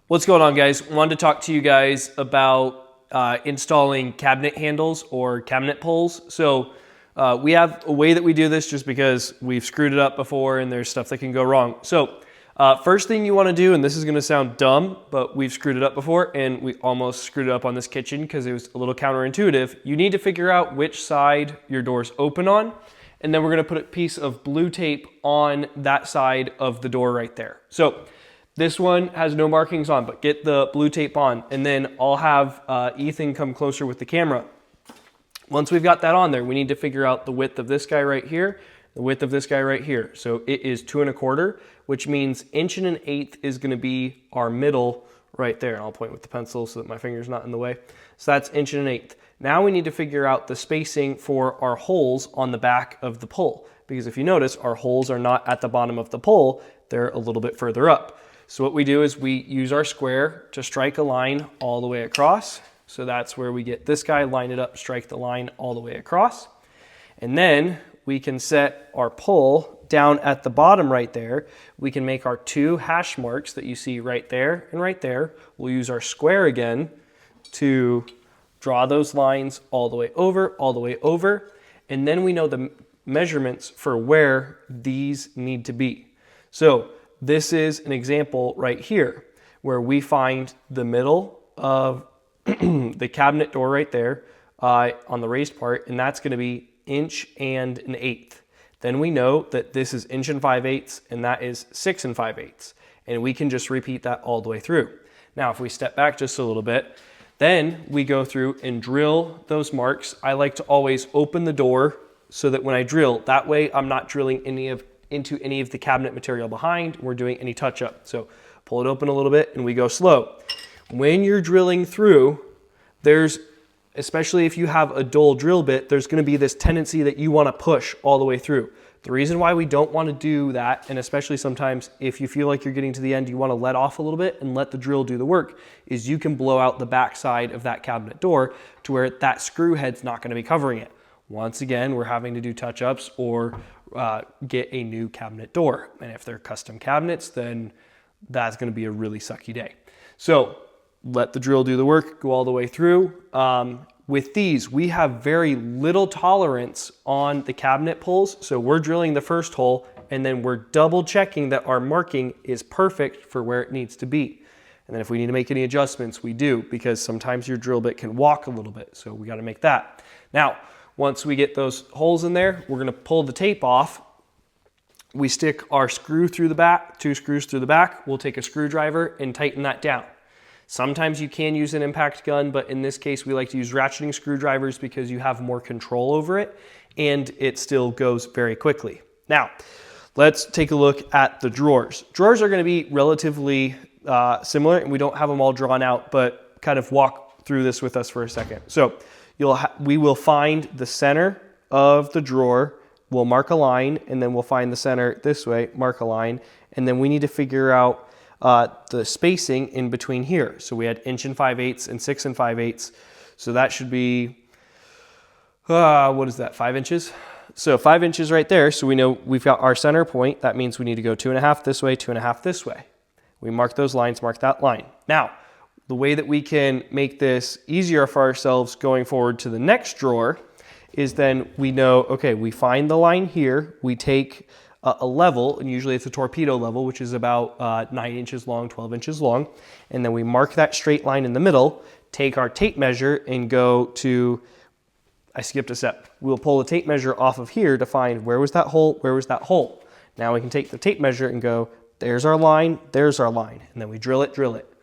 What's going on, guys? Wanted to talk to you guys about installing cabinet handles or cabinet pulls. So we have a way that we do this just because we've screwed it up before and there's stuff that can go wrong. So first thing you want to do, and this is going to sound dumb, but we've screwed it up before and we almost screwed it up on this kitchen because it was a little counterintuitive. You need to figure out which side your doors open on, and then we're going to put a piece of blue tape on that side of the door right there. So this one has no markings on, but get the blue tape on, and then I'll have Ethan come closer with the camera. Once we've got that on there, we need to figure out the width of this guy right here, the width of this guy right here. So it is 2 1/4, which means 1 1/8 is gonna be our middle right there. And I'll point with the pencil so that my finger's not in the way. So that's 1 1/8. Now we need to figure out the spacing for our holes on the back of the pole. Because if you notice, our holes are not at the bottom of the pole, they're a little bit further up. So what we do is we use our square to strike a line all the way across. So that's where we get this guy, line it up, strike the line all the way across. And then we can set our pole down at the bottom right there. We can make our 2 hash marks that you see right there and right there. We'll use our square again to draw those lines all the way over, all the way over. And then we know the measurements for where these need to be. So this is an example right here where we find the middle of the cabinet door right there on the raised part, and that's going to be 1 1/8. Then we know that this is 1 5/8 and that is 6 5/8, and we can just repeat that all the way through. Now if we step back just a little bit, then we go through and drill those marks. I like to always open the door so that when I drill, that way I'm not drilling into any of the cabinet material behind. We're doing any touch up. So pull it open a little bit and we go slow. When you're drilling through, especially if you have a dull drill bit, there's going to be this tendency that you want to push all the way through. The reason why we don't want to do that, and especially sometimes if you feel like you're getting to the end, you want to let off a little bit and let the drill do the work, is you can blow out the back side of that cabinet door to where that screw head's not going to be covering it. Once again, we're having to do touch-ups or get a new cabinet door. And if they're custom cabinets, then that's going to be a really sucky day. So let the drill do the work, go all the way through. With these, we have very little tolerance on the cabinet pulls. So we're drilling the first hole and then we're double checking that our marking is perfect for where it needs to be. And then if we need to make any adjustments, we do, because sometimes your drill bit can walk a little bit. So we got to make that. Now, once we get those holes in there, we're going to pull the tape off. We stick our screw through the back, 2 screws through the back. We'll take a screwdriver and tighten that down. Sometimes you can use an impact gun, but in this case, we like to use ratcheting screwdrivers because you have more control over it and it still goes very quickly. Now, let's take a look at the drawers. Drawers are going to be relatively similar, and we don't have them all drawn out, but kind of walk through this with us for a second. So we will find the center of the drawer, we'll mark a line, and then we'll find the center this way, mark a line, and then we need to figure out the spacing in between here. So we had 1 5/8 and 6 5/8. So that should be, what is that, 5 inches? So 5 inches right there. So we know we've got our center point. That means we need to go 2 1/2 this way, 2 1/2 this way. We mark those lines, mark that line. Now, the way that we can make this easier for ourselves going forward to the next drawer is then we know, okay, we find the line here, we take a level, and usually it's a torpedo level, which is about 9 inches long, 12 inches long, and then we mark that straight line in the middle, take our tape measure and go to, I skipped a step, we'll pull the tape measure off of here to find where was that hole, where was that hole. Now we can take the tape measure and go, there's our line, and then we drill it, drill it.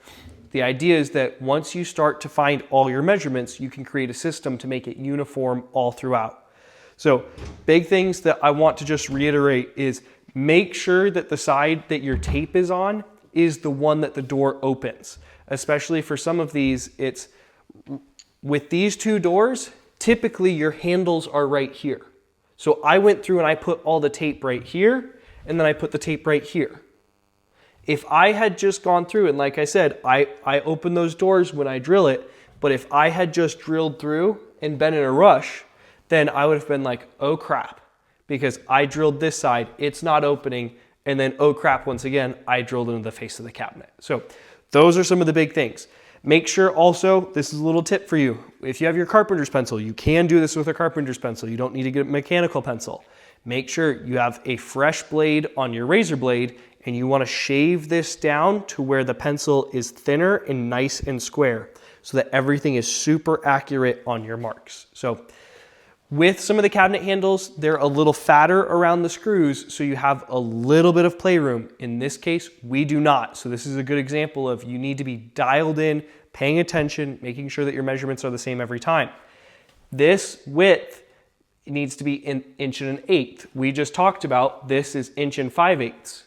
The idea is that once you start to find all your measurements, you can create a system to make it uniform all throughout. So big things that I want to just reiterate is make sure that the side that your tape is on is the one that the door opens. Especially for some of these, it's with these 2 doors, typically your handles are right here. So I went through and I put all the tape right here, and then I put the tape right here. If I had just gone through, and like I said, I open those doors when I drill it, but if I had just drilled through and been in a rush, then I would have been like, oh crap, because I drilled this side, it's not opening, and then oh crap, once again, I drilled into the face of the cabinet. So those are some of the big things. Make sure also, this is a little tip for you. If you have your carpenter's pencil, you can do this with a carpenter's pencil. You don't need to get a mechanical pencil. Make sure you have a fresh blade on your razor blade, and you want to shave this down to where the pencil is thinner and nice and square so that everything is super accurate on your marks. So with some of the cabinet handles, they're a little fatter around the screws, so you have a little bit of playroom. In this case, we do not. So this is a good example of you need to be dialed in, paying attention, making sure that your measurements are the same every time. This width needs to be in 1 1/8. We just talked about this is 1 5/8.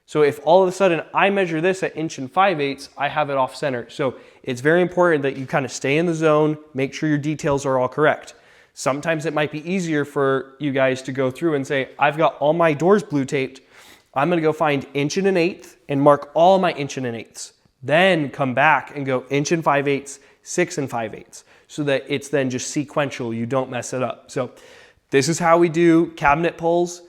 So if all of a sudden I measure this at 1 5/8, I have it off center. So it's very important that you kind of stay in the zone, make sure your details are all correct. Sometimes it might be easier for you guys to go through and say, I've got all my doors blue taped. I'm gonna go find 1 1/8 and mark all my 1 1/8. Then come back and go 1 5/8, 6 5/8, so that it's then just sequential, you don't mess it up. So this is how we do cabinet pulls.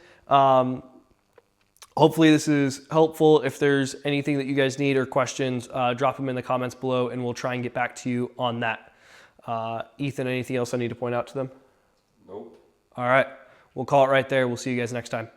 Hopefully this is helpful. If there's anything that you guys need or questions, drop them in the comments below and we'll try and get back to you on that. Ethan, anything else I need to point out to them? Nope. All right, we'll call it right there. We'll see you guys next time.